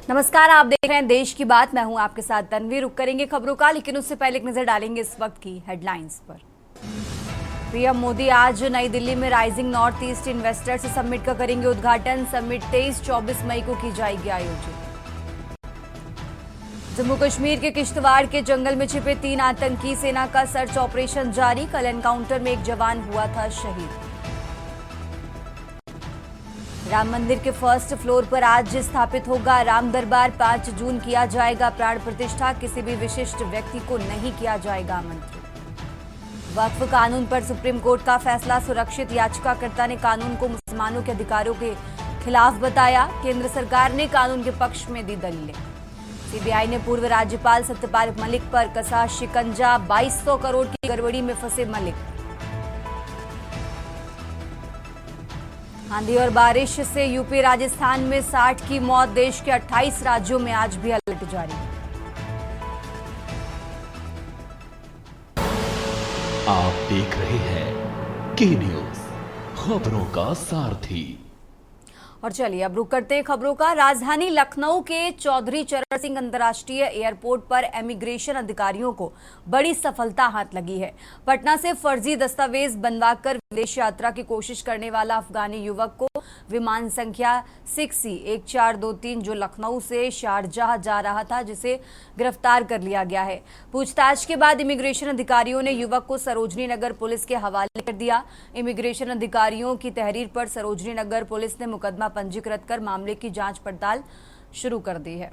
नमस्कार, आप देख रहे हैं देश की बात। मैं हूं आपके साथ तन्वी। रुक करेंगे खबरों का, लेकिन उससे पहले एक नजर डालेंगे इस वक्त की हेडलाइंस पर। पीएम मोदी आज नई दिल्ली में rising north east investors summit का करेंगे उद्घाटन। समिट 23-24 मई को की जाएगी आयोजित। जम्मू कश्मीर के किश्तवाड़ के जंगल में छिपे 3 आतंकी, सेना का सर्च ऑपरेशन जारी। कल एनकाउंटर में एक जवान हुआ था शहीद। राम मंदिर के फर्स्ट फ्लोर पर आज स्थापित होगा राम दरबार। 5 जून किया जाएगा प्राण प्रतिष्ठा। किसी भी विशिष्ट व्यक्ति को नहीं किया जाएगा आमंत्रित। वक्फ कानून पर सुप्रीम कोर्ट का फैसला सुरक्षित। याचिकाकर्ता ने कानून को मुसलमानों के अधिकारों के खिलाफ बताया। केंद्र सरकार ने कानून के पक्ष में दी दलीलें। सीबीआई ने पूर्व राज्यपाल सत्यपाल मलिक पर कसा शिकंजा। 2200 करोड़ की गड़बड़ी में फंसे मलिक। आंधी और बारिश से यूपी राजस्थान में 60 की मौत। देश के 28 राज्यों में आज भी अलर्ट जारी। आप देख रहे हैं के न्यूज, खबरों का सारथी। और चलिए अब रुक करते हैं खबरों का। राजधानी लखनऊ के चौधरी चरण सिंह अंतर्राष्ट्रीय एयरपोर्ट पर इमिग्रेशन अधिकारियों को बड़ी सफलता हाथ लगी है। पटना से फर्जी दस्तावेज बनवाकर विदेश यात्रा की कोशिश करने वाला अफगानी युवक को विमान संख्या 6C1423 जो लखनऊ से शारजाह जा रहा था, जिसे गिरफ्तार कर लिया गया है। पूछताछ के बाद इमिग्रेशन अधिकारियों ने युवक को सरोजनी नगर पुलिस के हवाले कर दिया। इमिग्रेशन अधिकारियों की तहरीर पर सरोजनी नगर पुलिस ने मुकदमा पंजीकृत कर मामले की जांच पड़ताल शुरू कर दी है।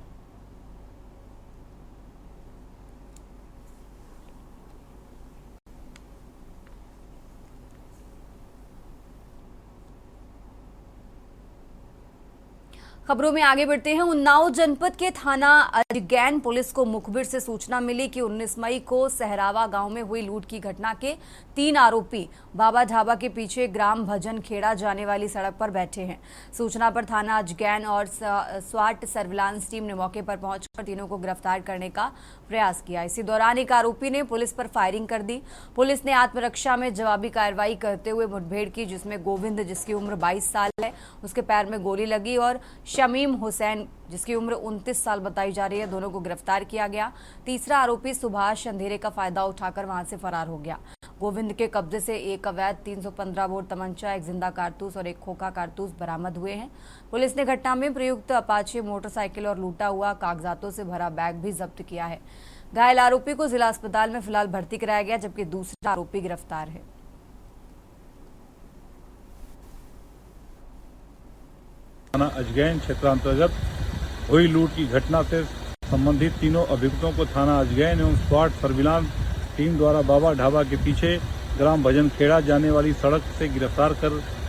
खबरों में आगे बढ़ते हैं। उन्नाव जनपद के थाना अजगैन पुलिस को मुखबिर से सूचना मिली कि 19 मई को सहरावा गांव में हुई लूट की घटना के 3 आरोपी बाबा ढाबा के पीछे ग्राम भजन खेड़ा जाने वाली सड़क पर बैठे हैं। सूचना पर थाना अजगैन और स्वाट सर्विलांस टीम ने मौके पर पहुंचकर तीनों को गिरफ्तार करने का प्रयास किया। इसी दौरान एक आरोपी ने पुलिस पर फायरिंग कर दी। पुलिस ने आत्मरक्षा में जवाबी कार्रवाई करते हुए मुठभेड़ की, जिसमें गोविंद, जिसकी उम्र 22 साल है, उसके पैर में गोली लगी, और शमीम हुसैन, जिसकी उम्र 29 साल बताई जा रही है, दोनों को गिरफ्तार किया गया। तीसरा आरोपी सुभाष अंधेरे का फायदा उठाकर वहां से फरार हो गया। गोविंद के कब्जे से एक अवैध 315 बोर तमंचा, एक जिंदा कारतूस और एक खोखा कारतूस बरामद हुए हैं। पुलिस ने घटना में प्रयुक्त अपाचे मोटरसाइकिल और लूटा हुआ कागजातों से भरा बैग भी जब्त किया है। घायल आरोपी को जिला अस्पताल में फिलहाल भर्ती कराया गया, जबकि दूसरा आरोपी गिरफ्तार है। थाना अजगैन क्षेत्रांतर्गत हुई लूट की घटना से संबंधित तीनों अभियुक्तों को थाना अजगैन एवं स्वाट सर्विलांस टीम द्वारा बाबा ढाबा के पीछे ग्राम भजन खेड़ा जाने वाली सड़क से गिरफ्तार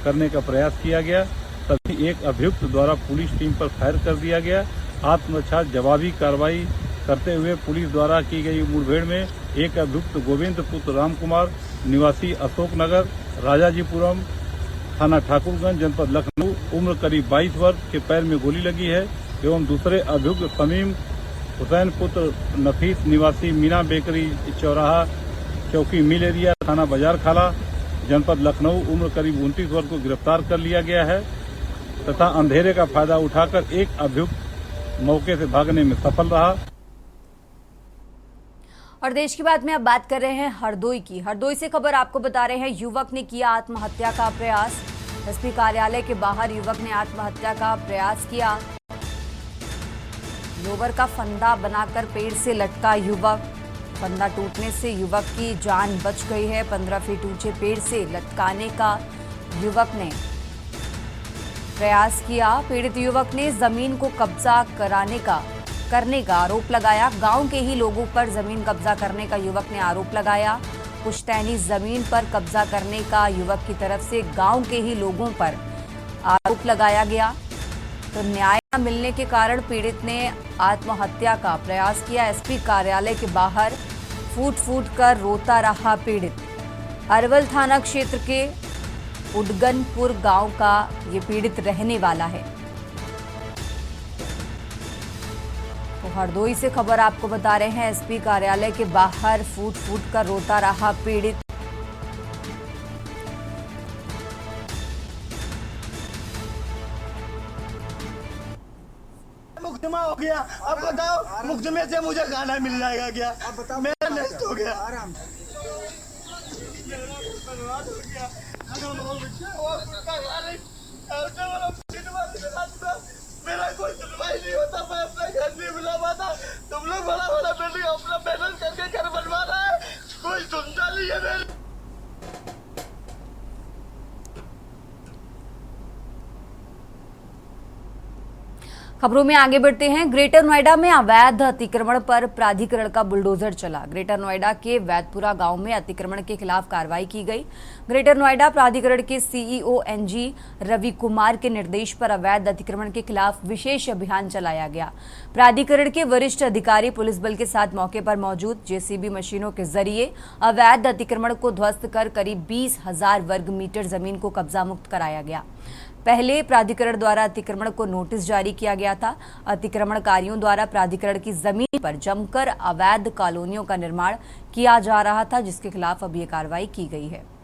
करने का प्रयास किया गया। तभी एक अभियुक्त द्वारा पुलिस टीम पर फायर कर दिया गया। आत्मरक्षा जवाबी कार्रवाई करते हुए पुलिस द्वारा की गई मुठभेड़ में एक अभियुक्त गोविंद पुत्र राम कुमार निवासी अशोक नगर राजाजीपुरम थाना ठाकुरगंज जनपद लखनऊ उम्र करीब 22 वर्ष के पैर में गोली लगी है, एवं दूसरे अभियुक्त शमीम हुसैन पुत्र नफीस निवासी मीना बेकरी चौराहा चौकी मिल एरिया थाना बाजार खाला जनपद लखनऊ उम्र करीब 29 वर्ष को गिरफ्तार कर लिया गया है तथा अंधेरे का फायदा उठाकर एक अभियुक्त मौके से भागने में सफल रहा। और देश की बात में अब बात कर रहे हैं हरदोई की। हरदोई से खबर आपको बता रहे हैं, युवक ने किया आत्महत्या का प्रयास। एसपी कार्यालय के बाहर युवक ने आत्महत्या का प्रयास किया। लोवर का फंदा बनाकर पेड़ से लटका युवक। फंदा टूटने से युवक की जान बच गई है। 15 फीट ऊंचे पेड़ से लटकाने का युवक ने प्रयास किया। पीड़ित युवक ने जमीन को कब्जा करने का आरोप लगाया। गांव के ही लोगों पर जमीन कब्जा करने का युवक ने आरोप लगाया। पुश्तैनी जमीन पर कब्जा करने का युवक की तरफ से गांव के ही लोगों पर आरोप लगाया गया। तो न्याय न मिलने के कारण पीड़ित ने आत्महत्या का प्रयास किया। एसपी कार्यालय के बाहर फूट फूट कर रोता रहा पीड़ित। अरवल थाना क्षेत्र के उडगनपुर गांव का ये पीड़ित रहने वाला है। तो हरदोई से खबर आपको बता रहे हैं, एसपी कार्यालय के बाहर फूट फूट कर रोता रहा पीड़ित। मुकदमा हो गया। अब बताओ मुकदमे से मुझे खाना मिल जाएगा क्या? मेरा नष्ट हो गया। मेरा कोई सुनवाई नहीं होता। मैं अपना घर नहीं मिला पाता। तुम लोग बड़ा बड़ा बिल्डिंग अपना मेहनत करके घर बनवा रहा है, कोई सुनता नहीं है मेरी। खबरों में आगे बढ़ते हैं। ग्रेटर नोएडा में अवैध अतिक्रमण पर प्राधिकरण का बुलडोजर चला। ग्रेटर नोएडा के वैदपुरा गांव में अतिक्रमण के खिलाफ कार्रवाई की गई। ग्रेटर नोएडा प्राधिकरण के सीईओ एनजी रवि कुमार के निर्देश पर अवैध अतिक्रमण के खिलाफ विशेष अभियान चलाया गया। प्राधिकरण के वरिष्ठ अधिकारी पुलिस बल के साथ मौके पर मौजूद जेसीबी मशीनों के जरिए अवैध अतिक्रमण को ध्वस्त कर करीब 20,000 वर्ग मीटर जमीन को कब्जा मुक्त कराया गया। पहले प्राधिकरण द्वारा अतिक्रमण को नोटिस जारी किया गया था। अतिक्रमणकारियों द्वारा प्राधिकरण की जमीन पर जमकर अवैध कॉलोनियों का निर्माण किया जा रहा था, जिसके खिलाफ अब ये कार्रवाई की गई है।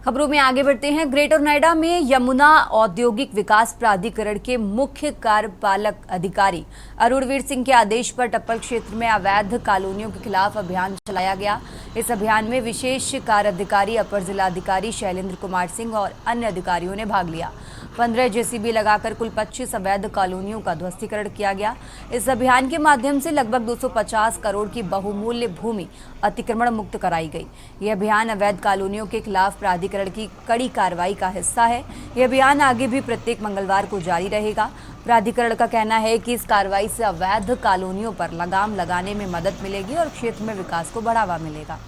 खबरों में आगे बढ़ते हैं। ग्रेटर नोएडा में यमुना औद्योगिक विकास प्राधिकरण के मुख्य कार्यपालक अधिकारी अरुणवीर सिंह के आदेश पर टप्पल क्षेत्र में अवैध कॉलोनियों के खिलाफ अभियान चलाया गया। इस अभियान में विशेष कार्य अधिकारी अपर जिलाधिकारी शैलेंद्र कुमार सिंह और अन्य अधिकारियों ने भाग लिया। 15 जेसीबी लगाकर कुल 25 अवैध कॉलोनियों का ध्वस्तीकरण किया गया। इस अभियान के माध्यम से लगभग 250 करोड़ की बहुमूल्य भूमि अतिक्रमण मुक्त कराई गई। यह अभियान अवैध कॉलोनियों के खिलाफ प्राधिकरण की कड़ी कार्रवाई का हिस्सा है। यह अभियान आगे भी प्रत्येक मंगलवार को जारी रहेगा। प्राधिकरण का कहना है कि इस कार्रवाई से अवैध कॉलोनियों पर लगाम लगाने में मदद मिलेगी और क्षेत्र में विकास को बढ़ावा मिलेगा।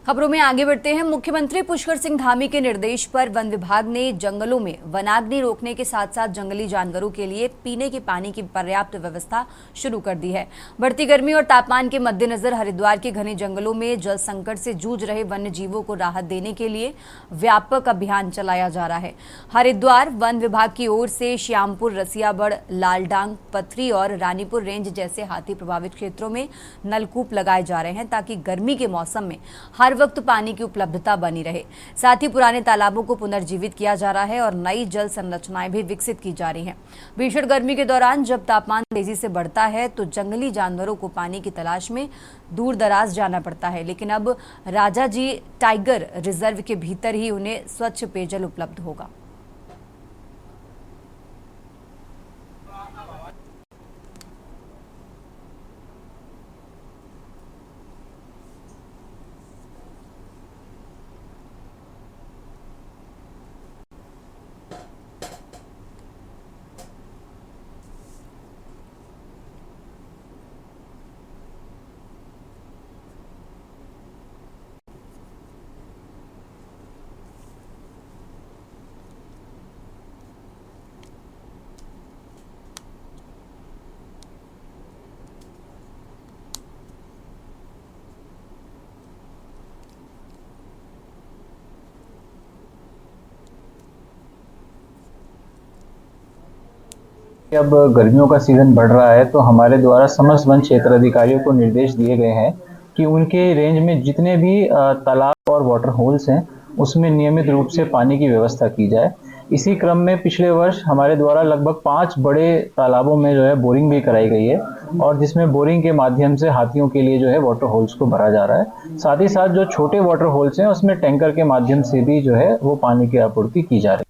खबरों में आगे बढ़ते हैं। मुख्यमंत्री पुष्कर सिंह धामी के निर्देश पर वन विभाग ने जंगलों में वनाग्नि रोकने के साथ साथ जंगली जानवरों के लिए पीने के पानी की पर्याप्त व्यवस्था शुरू कर दी है। बढ़ती गर्मी और तापमान के मद्देनजर हरिद्वार के घने जंगलों में जल संकट से जूझ रहे वन्य जीवों को राहत देने के लिए व्यापक अभियान चलाया जा रहा है। हरिद्वार वन विभाग की ओर से श्यामपुर, रसियाबड़, लालडांग, पथरी और रानीपुर रेंज जैसे हाथी प्रभावित क्षेत्रों में नलकूप लगाए जा रहे हैं ताकि गर्मी के मौसम में हर वक्त पानी की उपलब्धता बनी रहे। साथ ही पुराने तालाबों को पुनर्जीवित किया जा रहा है और नई जल संरचनाएं भी विकसित की जा रही हैं। भीषण गर्मी के दौरान जब तापमान तेजी से बढ़ता है तो जंगली जानवरों को पानी की तलाश में दूर दराज जाना पड़ता है, लेकिन अब राजाजी टाइगर रिजर्व के भीतर ही उन्हें स्वच्छ पेयजल उपलब्ध होगा। अब गर्मियों का सीजन बढ़ रहा है तो हमारे द्वारा समस्त वन क्षेत्र अधिकारियों को निर्देश दिए गए हैं कि उनके रेंज में जितने भी तालाब और वाटर होल्स हैं उसमें नियमित रूप से पानी की व्यवस्था की जाए। इसी क्रम में पिछले वर्ष हमारे द्वारा लगभग 5 बड़े तालाबों में जो है बोरिंग भी कराई गई है और जिसमें बोरिंग के माध्यम से हाथियों के लिए जो है वाटर होल्स को भरा जा रहा है। साथ ही साथ जो छोटे वाटर होल्स हैं उसमें टैंकर के माध्यम से भी जो है वो पानी की आपूर्ति की जा रही है।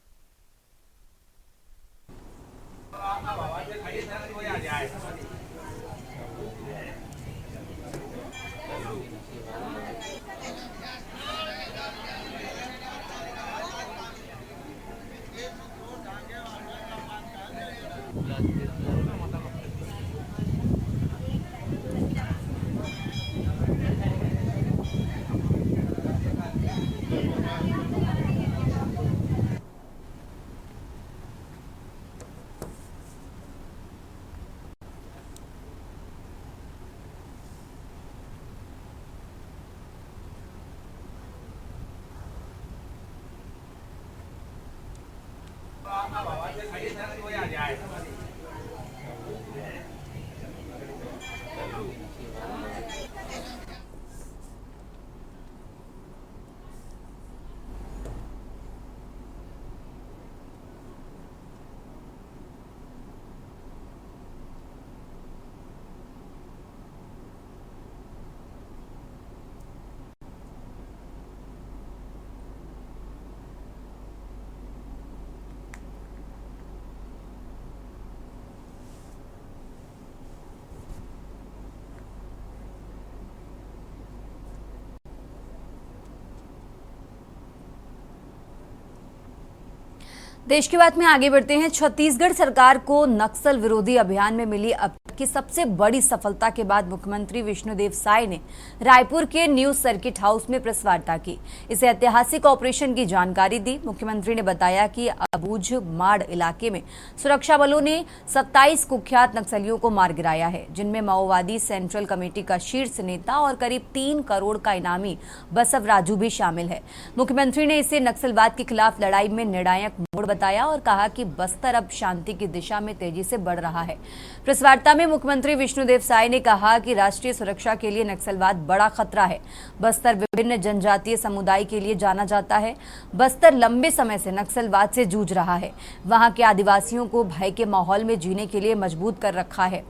देश की बात में आगे बढ़ते हैं। छत्तीसगढ़ सरकार को नक्सल विरोधी अभियान में मिली अब तक की सबसे बड़ी सफलता के बाद मुख्यमंत्री विष्णुदेव साय ने रायपुर के न्यू सर्किट हाउस में प्रेस वार्ता की। इसे ऐतिहासिक ऑपरेशन की जानकारी दी। मुख्यमंत्री ने बताया कि अबूझ माड़ इलाके में सुरक्षा बलों ने 27 कुख्यात नक्सलियों को मार गिराया है, जिनमें माओवादी सेंट्रल कमेटी का शीर्ष नेता और करीब 3 करोड़ का इनामी बसव राजू भी शामिल है। मुख्यमंत्री ने इसे नक्सलवाद के खिलाफ लड़ाई में निर्णायक मोड़ बताया और कहा कि बस्तर अब शांति की दिशा में तेजी से बढ़ रहा है। प्रेस वार्ता में मुख्यमंत्री विष्णुदेव साय ने कहा कि राष्ट्रीय सुरक्षा के लिए नक्सलवाद बड़ा खतरा है। बस्तर विभिन्न जनजातीय समुदाय के लिए जाना जाता है। बस्तर लंबे समय से नक्सलवाद से जूझ रहा है। वहां के आदिवासियों को भय के माहौल में जीने के लिए मजबूत कर रखा है।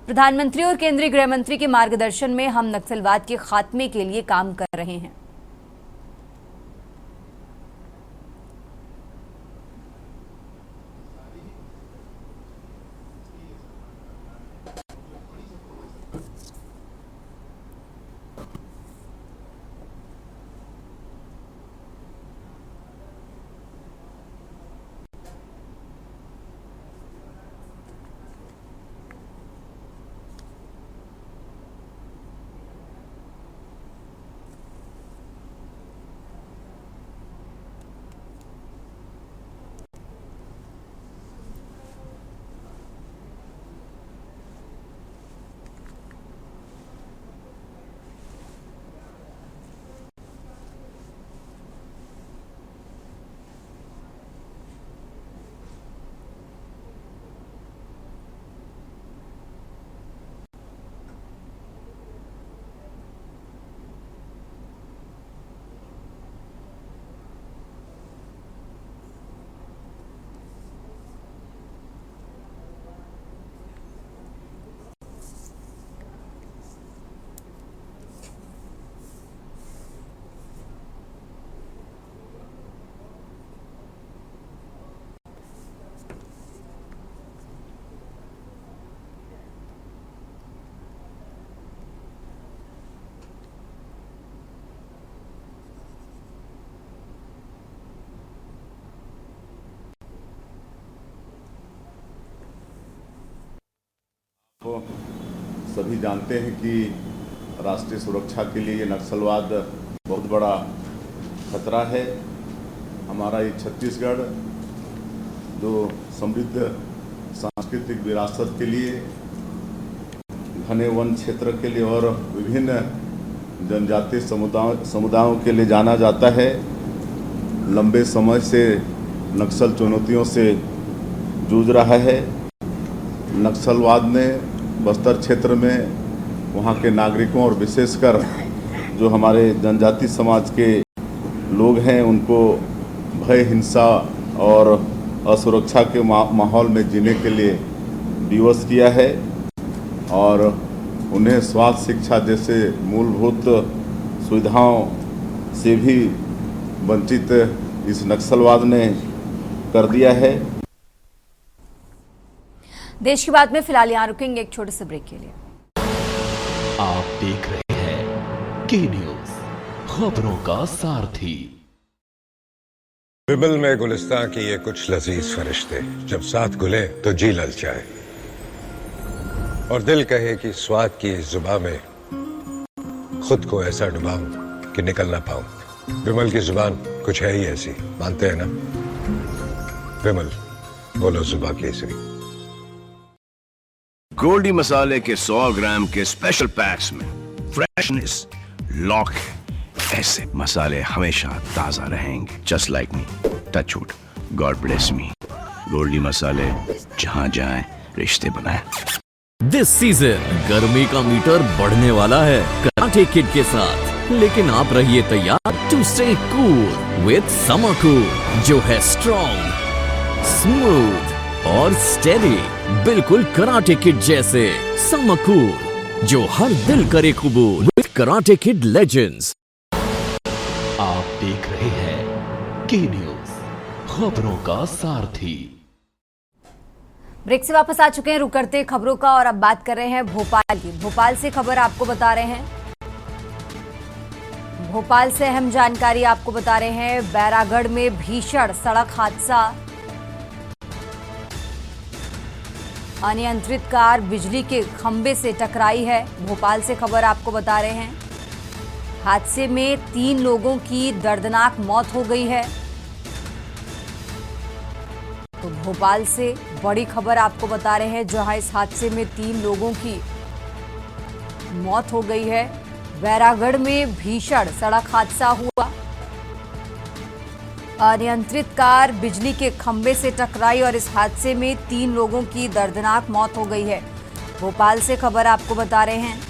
प्रधानमंत्री और केंद्रीय गृह मंत्री के मार्गदर्शन में हम नक्सलवाद के खात्मे के लिए काम कर रहे हैं। तो सभी जानते हैं कि राष्ट्रीय सुरक्षा के लिए ये नक्सलवाद बहुत बड़ा खतरा है। हमारा ये छत्तीसगढ़ जो समृद्ध सांस्कृतिक विरासत के लिए, घने वन क्षेत्र के लिए और विभिन्न जनजातीय समुदायों के लिए जाना जाता है, लंबे समय से नक्सल चुनौतियों से जूझ रहा है। नक्सलवाद ने बस्तर क्षेत्र में वहाँ के नागरिकों और विशेषकर जो हमारे जनजाति समाज के लोग हैं उनको भय, हिंसा और असुरक्षा के माहौल में जीने के लिए विवश किया है और उन्हें स्वास्थ्य, शिक्षा जैसे मूलभूत सुविधाओं से भी वंचित इस नक्सलवाद ने कर दिया है। देश की बात में फिलहाल यहाँ रुकेंगे एक छोटे से ब्रेक के लिए। आप देख रहे हैं के न्यूज़, खबरों का सारथी। विमल में गुलिस्तां की ये कुछ लजीज फरिश्ते जब साथ घुले तो जी ललचाए और दिल कहे कि स्वाद की इस जुबान में खुद को ऐसा डुबाऊं कि निकल ना पाऊं। विमल की जुबान कुछ है ही ऐसी, मानते हैं ना? विमल, बोलो जुबान केसरी। गोल्डी मसाले के 100 ग्राम के स्पेशल पैक्स में फ्रेशनेस लॉक है। ऐसे मसाले हमेशा ताजा रहेंगे। Just like me, touch wood, God bless me. Goldiee मसाले, जहां जाएं रिश्ते बनाएं। दिस सीजन गर्मी का मीटर बढ़ने वाला है कराटे किड के साथ, लेकिन आप रहिए तैयार to stay cool with Summer Cool, जो है स्ट्रॉन्ग, स्मूथ और स्टेडी, बिल्कुल कराटे किड जैसे। समर कूल, जो हर दिल करे कबूल विद कराटे किड लेजेंड्स। आप देख रहे हैं के न्यूज, खबरों का सारथी। ब्रेक से वापस आ चुके हैं, रुक करते हैं खबरों का और अब बात कर रहे हैं भोपाल की। भोपाल से खबर आपको बता रहे हैं, भोपाल से अहम जानकारी आपको बता रहे हैं। बैरागढ़ में भीषण सड़क हादसा, अनियंत्रित कार बिजली के खंभे से टकराई है। भोपाल से खबर आपको बता रहे हैं, हादसे में 3 लोगों की दर्दनाक मौत हो गई है। तो भोपाल से बड़ी खबर आपको बता रहे हैं, जहां इस हादसे में 3 लोगों की मौत हो गई है। बैरागढ़ में भीषण सड़क हादसा हुआ, अनियंत्रित कार बिजली के खंभे से टकराई और इस हादसे में 3 लोगों की दर्दनाक मौत हो गई है। भोपाल से खबर आपको बता रहे हैं।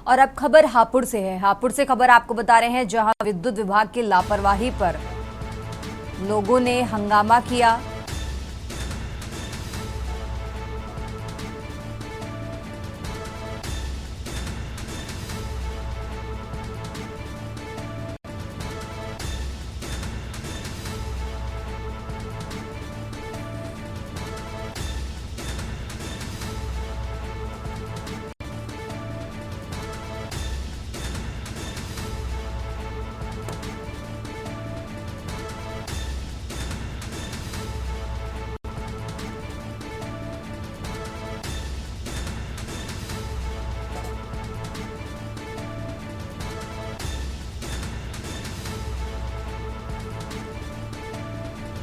और अब खबर हापुड़ से है। हापुड़ से खबर आपको बता रहे हैं, जहां विद्युत विभाग की लापरवाही पर लोगों ने हंगामा किया।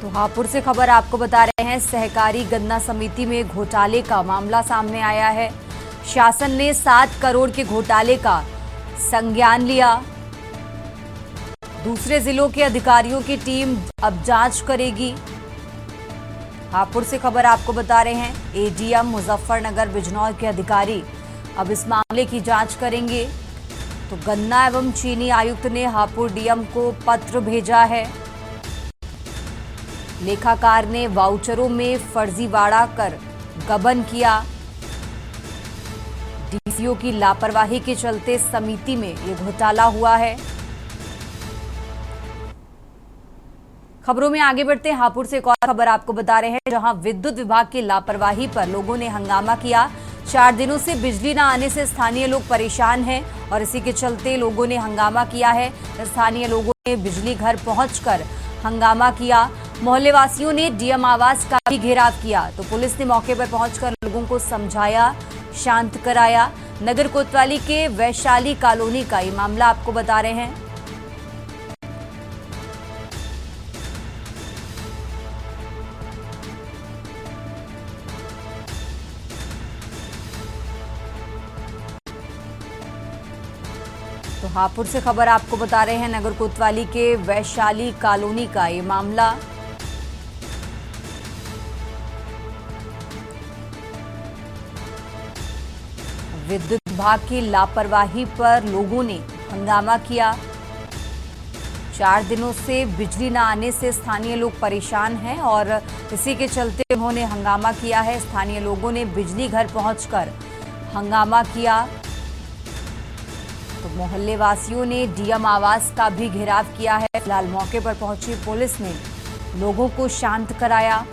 तो हापुड़ से खबर आपको बता रहे हैं, सहकारी गन्ना समिति में घोटाले का मामला सामने आया है। शासन ने 7 करोड़ के घोटाले का संज्ञान लिया। दूसरे जिलों के अधिकारियों की टीम अब जांच करेगी। हापुड़ से खबर आपको बता रहे हैं, एडीएम मुजफ्फरनगर बिजनौर के अधिकारी अब इस मामले की जांच करेंगे। तो गन्ना एवं चीनी आयुक्त ने हापुड़ डीएम को पत्र भेजा है। लेखाकार ने वाउचरों में फर्जीवाड़ा कर गबन किया। डीसीओ की लापरवाही के चलते समिति में ये घोटाला हुआ है। खबरों में आगे बढ़ते हैं, हापुड़ से एक और खबर आपको बता रहे हैं, जहां विद्युत विभाग की लापरवाही पर लोगों ने हंगामा किया। 4 दिनों से बिजली न आने से स्थानीय लोग परेशान हैं और इसी के चलते लोगों ने हंगामा किया है। स्थानीय लोगों ने बिजली घर पहुंचकर हंगामा किया। मोहल्ले वासियों ने डीएम आवास का भी घेराव किया। तो पुलिस ने मौके पर पहुंचकर लोगों को समझाया, शांत कराया। नगर कोतवाली के वैशाली कॉलोनी का ये मामला आपको बता रहे हैं। तो तो हापुड़ से खबर आपको बता रहे हैं, नगर कोतवाली के वैशाली कॉलोनी का ये मामला। विद्युत विभाग की लापरवाही पर लोगों ने हंगामा किया। 4 दिनों से बिजली न आने से स्थानीय लोग परेशान हैं और इसी के चलते उन्होंने हंगामा किया है। स्थानीय लोगों ने बिजली घर पहुंचकर हंगामा किया। तो मोहल्ले वासियों ने डीएम आवास का भी घेराव किया है। फिलहाल मौके पर पहुंची पुलिस ने लोगों को शांत कराया।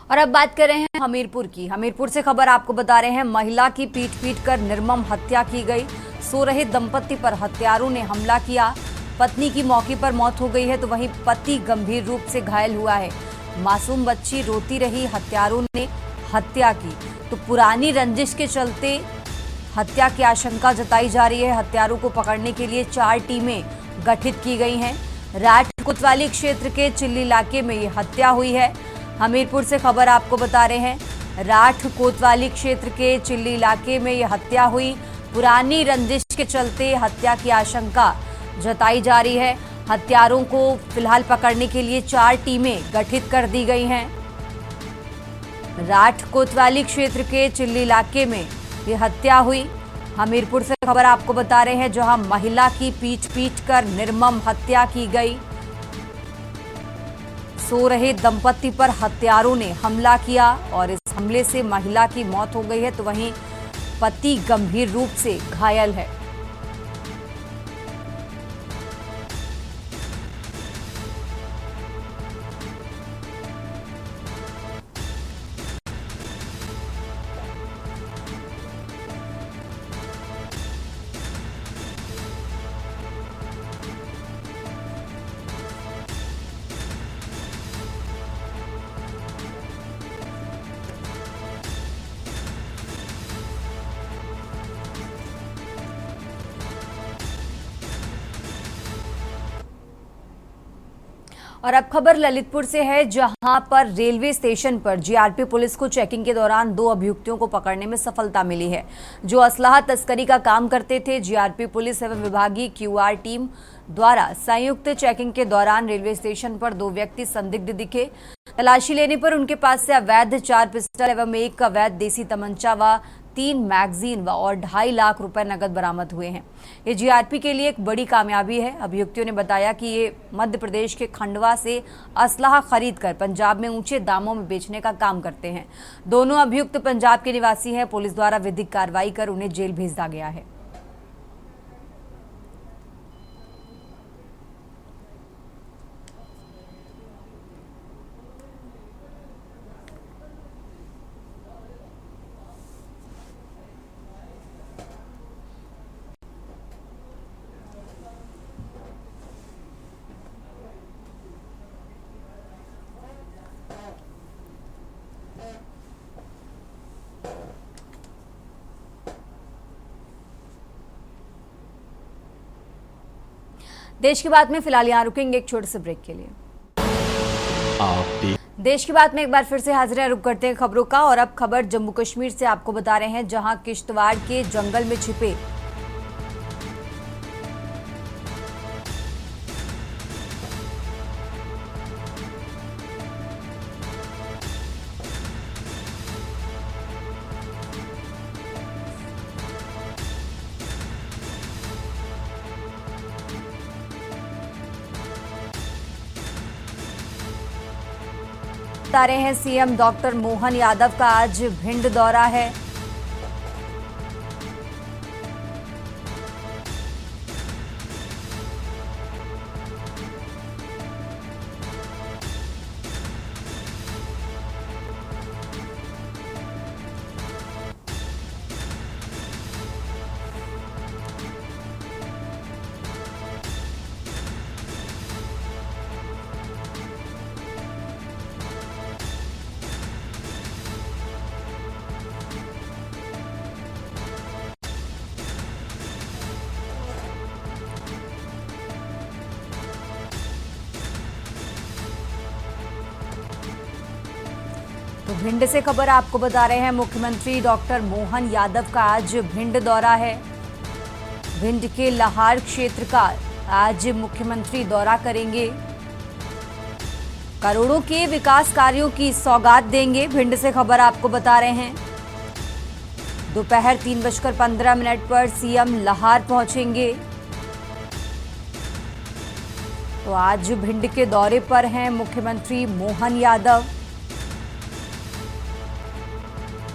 और अब बात कर रहे हैं हमीरपुर की। हमीरपुर से खबर आपको बता रहे हैं, महिला की पीट कर निर्मम हत्या की गई। सो रहे दंपति पर हत्यारों ने हमला किया। पत्नी की मौके पर मौत हो गई है तो वहीं पति गंभीर रूप से घायल हुआ है। मासूम बच्ची रोती रही, हत्यारों ने हत्या की। तो पुरानी रंजिश के चलते हत्या की आशंका जताई जा रही है। हत्यारों को पकड़ने के लिए 4 टीमें गठित की गई हैं। राठ कोतवाली क्षेत्र के चिल्ली इलाके में ये हत्या हुई है। हमीरपुर से खबर आपको बता रहे हैं, राठ कोतवाली क्षेत्र के चिल्ली इलाके में ये हत्या हुई। पुरानी रंजिश के चलते हत्या की आशंका जताई जा रही है। हत्यारों को फिलहाल पकड़ने के लिए 4 टीमें गठित कर दी गई हैं। राठ कोतवाली क्षेत्र के चिल्ली इलाके में ये हत्या हुई। हमीरपुर से खबर आपको बता रहे हैं, जहां महिला की पीट कर निर्मम हत्या की गई। सो रहे दंपति पर हत्यारों ने हमला किया और इस हमले से महिला की मौत हो गई है तो वहीं पति गंभीर रूप से घायल है। और अब खबर ललितपुर से है, जहां पर रेलवे स्टेशन पर जीआरपी पुलिस को चेकिंग के दौरान 2 अभियुक्तों को पकड़ने में सफलता मिली है, जो असलाह तस्करी का काम करते थे। जीआरपी पुलिस एवं विभागीय क्यूआर टीम द्वारा संयुक्त चेकिंग के दौरान रेलवे स्टेशन पर 2 व्यक्ति संदिग्ध दिखे। तलाशी लेने पर उनके पास से अवैध 4 पिस्टल एवं 1 अवैध देसी तमंचा व 3 मैगजीन और 2.5 लाख रुपए नकद बरामद हुए हैं। ये जीआरपी के लिए एक बड़ी कामयाबी है। अभियुक्तों ने बताया कि ये मध्य प्रदेश के खंडवा से असलाह खरीदकर पंजाब में ऊंचे दामों में बेचने का काम करते हैं। दोनों अभियुक्त पंजाब के निवासी हैं। पुलिस द्वारा विधिक कार्रवाई कर उन्हें जेल भेज दिया गया है। देश की बात में फिलहाल यहाँ रुकेंगे एक छोटे से ब्रेक के लिए। देश की बात में एक बार फिर से हाजिर हैं, रुक करते हैं खबरों का। और अब खबर जम्मू कश्मीर से आपको बता रहे हैं, जहां किश्तवाड़ के जंगल में छिपे बता रहे हैं सीएम डॉक्टर मोहन यादव का आज भिंड दौरा है। तो भिंड से खबर आपको बता रहे हैं, मुख्यमंत्री डॉक्टर मोहन यादव का आज भिंड दौरा है। भिंड के लाहार क्षेत्र का आज मुख्यमंत्री दौरा करेंगे। करोड़ों के विकास कार्यों की सौगात देंगे। भिंड से खबर आपको बता रहे हैं। दोपहर 3:15 पर सीएम लाहार पहुंचेंगे। तो आज भिंड के दौरे पर हैं मुख्यमंत्री मोहन यादव।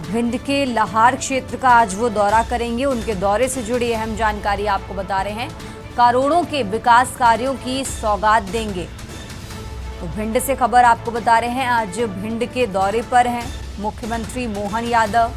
भिंड के लाहार क्षेत्र का आज वो दौरा करेंगे। उनके दौरे से जुड़ी अहम जानकारी आपको बता रहे हैं। करोड़ों के विकास कार्यों की सौगात देंगे। तो भिंड से खबर आपको बता रहे हैं, आज भिंड के दौरे पर हैं मुख्यमंत्री मोहन यादव।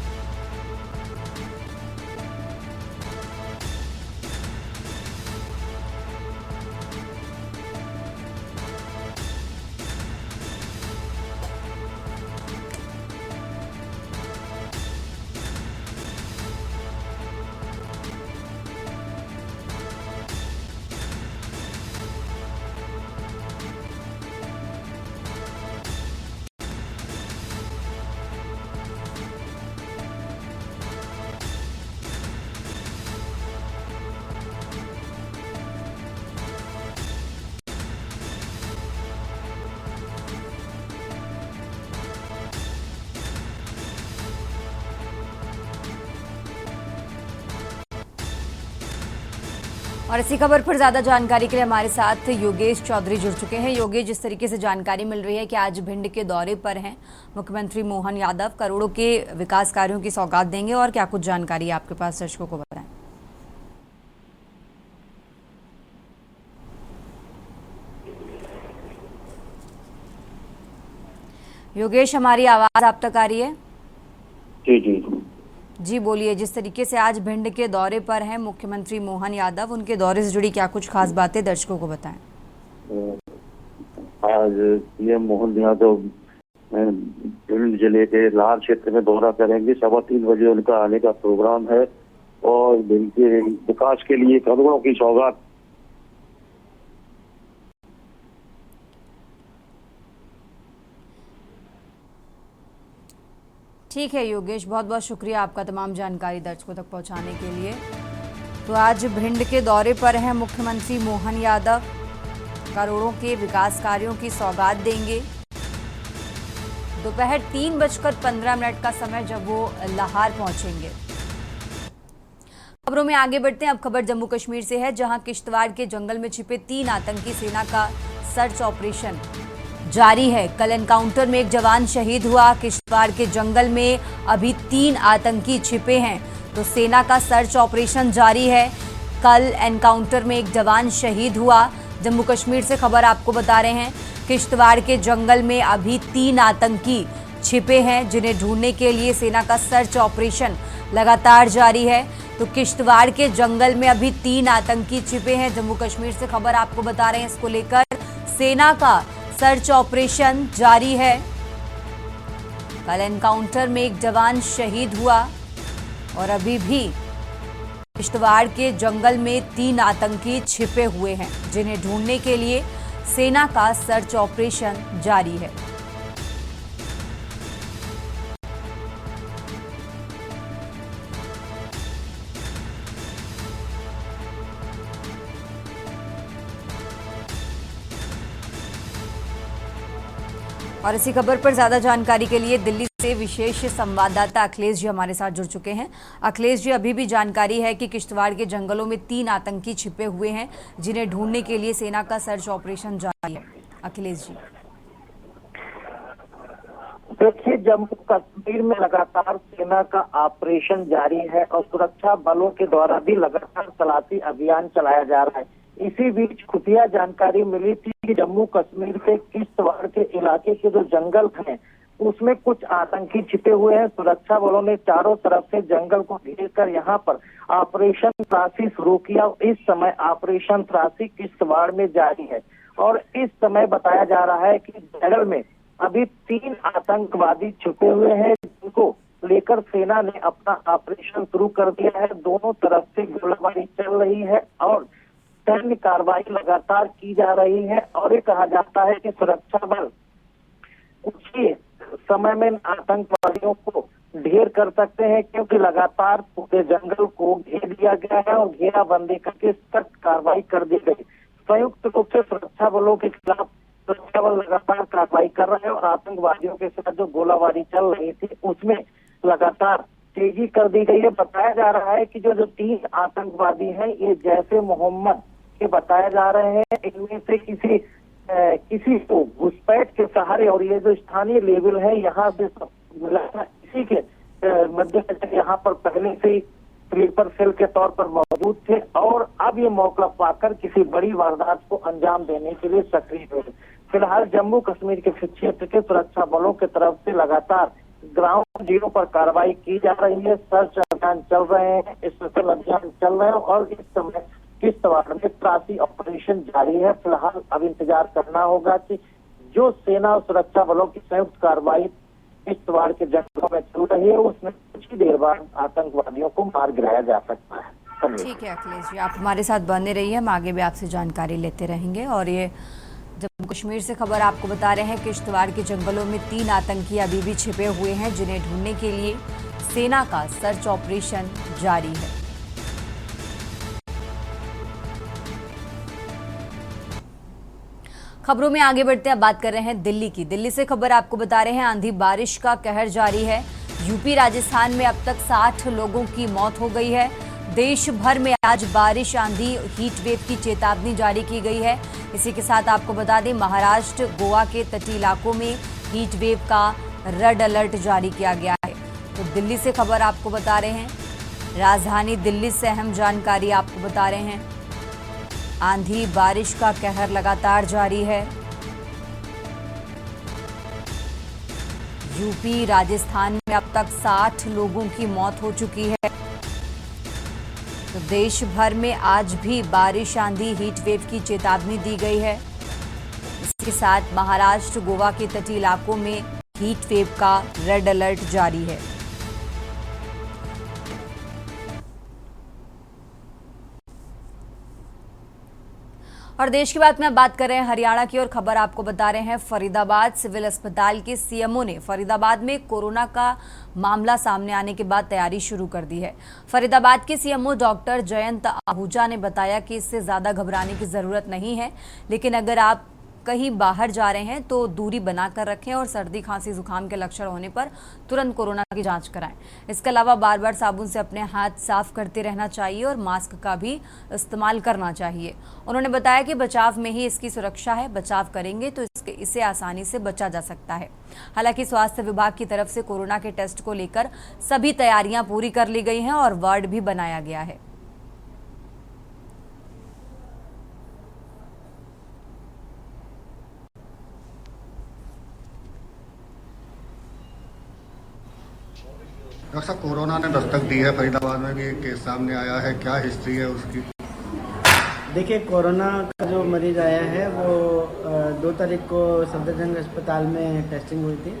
और इसी खबर पर ज्यादा जानकारी के लिए हमारे साथ योगेश चौधरी जुड़ चुके हैं। योगेश, जिस तरीके से जानकारी मिल रही है कि आज भिंड के दौरे पर हैं मुख्यमंत्री मोहन यादव, करोड़ों के विकास कार्यों की सौगात देंगे, और क्या कुछ जानकारी है आपके पास, दर्शकों को बताएं। योगेश, हमारी आवाज आप तक आ रही है? जी बोलिए। जिस तरीके से आज भिंड के दौरे पर हैं मुख्यमंत्री मोहन यादव, उनके दौरे से जुड़ी क्या कुछ खास बातें दर्शकों को बताएं। आज सीएम मोहन यादव भिंड जिले के लाहार क्षेत्र में दौरा करेंगे। 3:15 बजे उनका आने का प्रोग्राम है और भिंड के विकास के लिए करोड़ों की सौगात। ठीक है योगेश, बहुत बहुत शुक्रिया आपका तमाम जानकारी दर्शकों तक पहुंचाने के लिए। तो आज भिंड के दौरे पर हैं मुख्यमंत्री मोहन यादव, करोड़ों के विकास कार्यों की सौगात देंगे। दोपहर 3:15 का समय जब वो लाहार पहुंचेंगे। खबरों में आगे बढ़ते हैं। अब खबर जम्मू कश्मीर से है, जहां किश्तवाड़ के जंगल में छिपे 3 आतंकी सेना का सर्च ऑपरेशन जारी है। कल एनकाउंटर में एक जवान शहीद हुआ। किश्तवाड़ के जंगल में अभी 3 आतंकी छिपे हैं, तो सेना का सर्च ऑपरेशन जारी है। कल एनकाउंटर में एक जवान शहीद हुआ। जम्मू कश्मीर से खबर आपको बता रहे हैं, किश्तवाड़ के जंगल में अभी 3 आतंकी छिपे हैं, जिन्हें ढूंढने के लिए सेना का सर्च ऑपरेशन लगातार जारी है। तो किश्तवाड़ के जंगल में अभी 3 आतंकी छिपे हैं। जम्मू कश्मीर से खबर आपको बता रहे हैं, इसको लेकर सेना का सर्च ऑपरेशन जारी है। कल एनकाउंटर में एक जवान शहीद हुआ और अभी भी किश्तवाड़ के जंगल में 3 आतंकी छिपे हुए हैं, जिन्हें ढूंढने के लिए सेना का सर्च ऑपरेशन जारी है। और इसी खबर पर ज्यादा जानकारी के लिए दिल्ली से विशेष संवाददाता अखिलेश जी हमारे साथ जुड़ चुके हैं। अखिलेश जी, अभी भी जानकारी है कि किश्तवाड़ के जंगलों में 3 आतंकी छिपे हुए हैं, जिन्हें ढूंढने के लिए सेना का सर्च ऑपरेशन जारी है। अखिलेश जी। देखिए, जम्मू कश्मीर में लगातार सेना का ऑपरेशन जारी है और सुरक्षा बलों के द्वारा भी लगातार तलाशी अभियान चलाया जा रहा है। इसी बीच खुफिया जानकारी मिली थी कि जम्मू कश्मीर के किश्तवाड़ के इलाके के जो जंगल हैं उसमें कुछ आतंकी छिपे हुए हैं। सुरक्षा बलों ने चारों तरफ से जंगल को घेर कर यहाँ पर ऑपरेशन तलाशी शुरू किया। इस समय ऑपरेशन तलाशी किश्तवाड़ में जारी है और इस समय बताया जा रहा है कि जंगल में अभी 3 आतंकवादी छुपे हुए हैं, जिनको लेकर सेना ने अपना ऑपरेशन शुरू कर दिया है। दोनों तरफ से गोलीबारी चल रही है और सैन्य कार्रवाई लगातार की जा रही है और ये कहा जाता है कि सुरक्षा बल कुछ ही समय में आतंकवादियों को ढेर कर सकते हैं, क्योंकि लगातार पूरे जंगल को घेर दिया गया है और घेराबंदी करके सख्त कार्रवाई कर दी गई। संयुक्त रूप से सुरक्षा बलों के खिलाफ सुरक्षा बल लगातार कार्रवाई कर रहे हैं और आतंकवादियों के साथ जो गोलाबारी चल रही थी उसमें लगातार तेजी कर दी गई है। बताया जा रहा है कि जो 3 आतंकवादी हैं ये जैसे मोहम्मद के बताए जा रहे हैं। इनमें से किसी को घुसपैठ के सहारे, और ये जो स्थानीय लेवल है यहाँ से मिला इसी के मद्देनजर यहाँ पर पहले से ही स्लीपर सेल के तौर पर मौजूद थे और अब ये मौका पाकर किसी बड़ी वारदात को अंजाम देने के लिए सक्रिय हुए। फिलहाल जम्मू कश्मीर के क्षेत्र के सुरक्षा बलों की तरफ से लगातार ग्राउंड जीरो पर कार्रवाई की जा रही है। सर्च अभियान चल रहे हैं, स्पेशल अभियान चल रहे हैं और इस समय किश्तवाड़ में तलाशी ऑपरेशन जारी है। फिलहाल अब इंतजार करना होगा कि जो सेना और सुरक्षा बलों की संयुक्त कार्रवाई किश्तवाड़ के जंगलों में चल रही है उसमें कुछ ही देर बाद आतंकवादियों को मार गिराया जा सकता है। ठीक है अखिलेश जी, आप हमारे साथ बने रहिए, हम आगे भी आपसे जानकारी लेते रहेंगे। और ये जम्मू कश्मीर से खबर आपको बता रहे हैं, किश्तवाड़ के जंगलों में 3 आतंकी अभी भी छिपे हुए हैं, जिन्हें ढूंढने के लिए सेना का सर्च ऑपरेशन जारी है। खबरों में आगे बढ़ते हैं, बात कर रहे हैं दिल्ली की। दिल्ली से खबर आपको बता रहे हैं, आंधी बारिश का कहर जारी है। यूपी राजस्थान में अब तक 60 लोगों की मौत हो गई है। देश भर में आज बारिश, आंधी, हीट वेव की चेतावनी जारी की गई है। इसी के साथ आपको बता दें, महाराष्ट्र, गोवा के तटीय इलाकों में हीट वेव का रेड अलर्ट जारी किया गया है। तो दिल्ली से खबर आपको बता रहे हैं, राजधानी दिल्ली से अहम जानकारी आपको बता रहे हैं। आंधी बारिश का कहर लगातार जारी है। यूपी राजस्थान में अब तक 60 लोगों की मौत हो चुकी है। तो देश भर में आज भी बारिश, आंधी, हीट वेव की चेतावनी दी गई है। इसके साथ महाराष्ट्र, गोवा के तटीय इलाकों में हीट वेव का रेड अलर्ट जारी है। और देश की बात में बात कर रहे हैं हरियाणा की, और खबर आपको बता रहे हैं, फरीदाबाद सिविल अस्पताल के सीएमओ ने फरीदाबाद में कोरोना का मामला सामने आने के बाद तैयारी शुरू कर दी है। फरीदाबाद के सीएमओ डॉक्टर जयंत आहूजा ने बताया कि इससे ज़्यादा घबराने की ज़रूरत नहीं है, लेकिन अगर आप कहीं बाहर जा रहे हैं तो दूरी बनाकर रखें और सर्दी, खांसी, जुकाम के लक्षण होने पर तुरंत कोरोना की जांच कराएं। इसके अलावा बार बार साबुन से अपने हाथ साफ करते रहना चाहिए और मास्क का भी इस्तेमाल करना चाहिए। उन्होंने बताया कि बचाव में ही इसकी सुरक्षा है, बचाव करेंगे तो इससे आसानी से बचा जा सकता है। हालांकि स्वास्थ्य विभाग की तरफ से कोरोना के टेस्ट को लेकर सभी तैयारियां पूरी कर ली गई हैं और वार्ड भी बनाया गया है। डॉक्टर साहब, कोरोना ने दस्तक दी है, फरीदाबाद में भी एक केस सामने आया है, क्या हिस्ट्री है उसकी? देखिए, कोरोना का जो मरीज आया है वो 2 तारीख को सफदरजंग अस्पताल में टेस्टिंग हुई थी।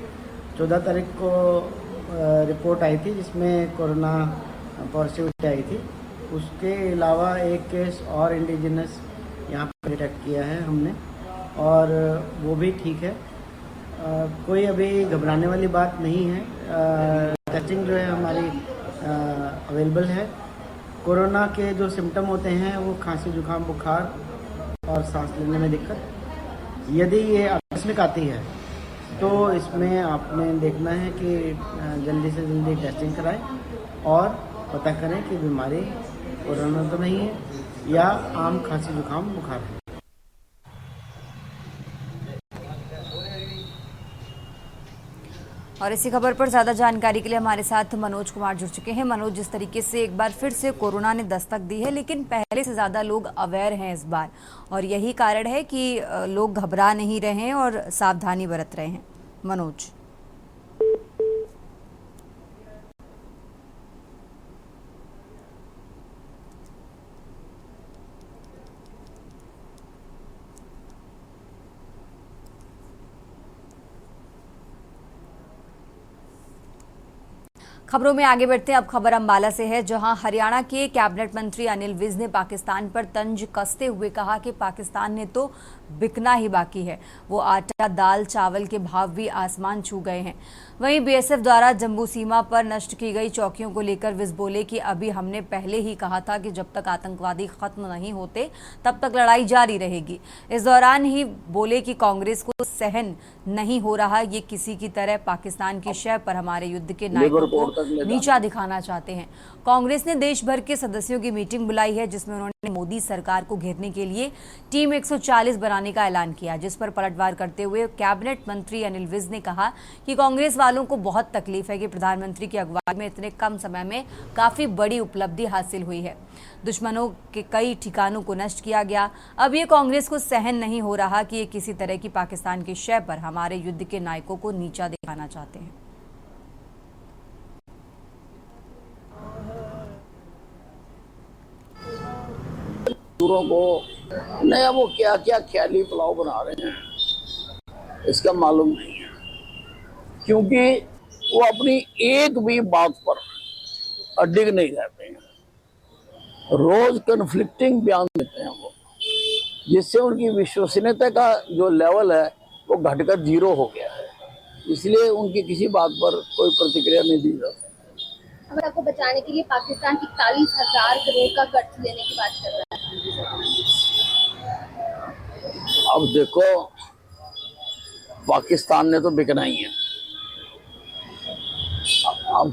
14 तारीख को रिपोर्ट आई थी जिसमें कोरोना पॉजिटिविटी आई थी। उसके अलावा एक केस और इंडिजिनस यहाँ पर डिटेक्ट किया है हमने और वो भी ठीक है। कोई अभी घबराने वाली बात नहीं है। टेस्टिंग जो है हमारी अवेलेबल है। कोरोना के जो सिम्टम होते हैं वो खांसी, जुकाम, बुखार और सांस लेने में दिक्कत। यदि ये आकस्मिक आती है तो इसमें आपने देखना है कि जल्दी से जल्दी टेस्टिंग कराएं और पता करें कि बीमारी कोरोना तो नहीं है या आम खांसी, जुकाम, बुखार है। और इसी खबर पर ज्यादा जानकारी के लिए हमारे साथ मनोज कुमार जुड़ चुके हैं। मनोज, जिस तरीके से एक बार फिर से कोरोना ने दस्तक दी है, लेकिन पहले से ज्यादा लोग अवेयर हैं इस बार, और यही कारण है कि लोग घबरा नहीं रहे हैं और सावधानी बरत रहे हैं। मनोज, खबरों में आगे बढ़ते हैं। अब खबर अंबाला से है, जहां हरियाणा के कैबिनेट मंत्री अनिल विज ने पाकिस्तान पर तंज कसते हुए कहा कि पाकिस्तान ने तो बिकना ही बाकी है। वो आटा, दाल, चावल के भाव भी आसमान छू गए हैं। वहीं बीएसएफ द्वारा जम्मू सीमा पर नष्ट की गई चौकियों को लेकर विज बोले कि अभी हमने पहले ही कहा था कि जब तक आतंकवादी खत्म नहीं होते तब तक लड़ाई जारी रहेगी। इस दौरान ही बोले कि कांग्रेस को सहन नहीं हो रहा, ये किसी की तरह पाकिस्तान की शय पर हमारे युद्ध के नायकों को नीचा दिखाना चाहते हैं। कांग्रेस ने देश भर के सदस्यों की मीटिंग बुलाई है, जिसमें उन्होंने मोदी सरकार को घेरने के लिए टीम 140 बनाने का ऐलान किया, जिस पर पलटवार करते हुए कैबिनेट मंत्री अनिल विज ने कहा कि कांग्रेस वालों को बहुत तकलीफ है कि प्रधानमंत्री की अगुवाई में इतने कम समय में काफी बड़ी उपलब्धि हासिल हुई है। दुश्मनों के कई ठिकानों को नष्ट किया गया। अब ये कांग्रेस को सहन नहीं हो रहा कि ये किसी तरह की पाकिस्तान की शय पर हमारे युद्ध के नायकों को नीचा दिखाना चाहते हैं। को नया वो क्या क्या ख्याली पुलाव बना रहे हैं, इसका मालूम नहीं है, क्योंकि वो अपनी एक भी बात पर अडिग नहीं रहते हैं। रोज कन्फ्लिक्टिंग बयान देते हैं वो, जिससे उनकी विश्वसनीयता का जो लेवल है वो घटकर 0 हो गया है। इसलिए उनकी किसी बात पर कोई प्रतिक्रिया नहीं दी जाती। अगर आपको बचाने के लिए पाकिस्तान 41,000 करोड़ का कर्ज लेने की बात कर रहा है। अब देखो, पाकिस्तान ने तो बिकना ही है। अब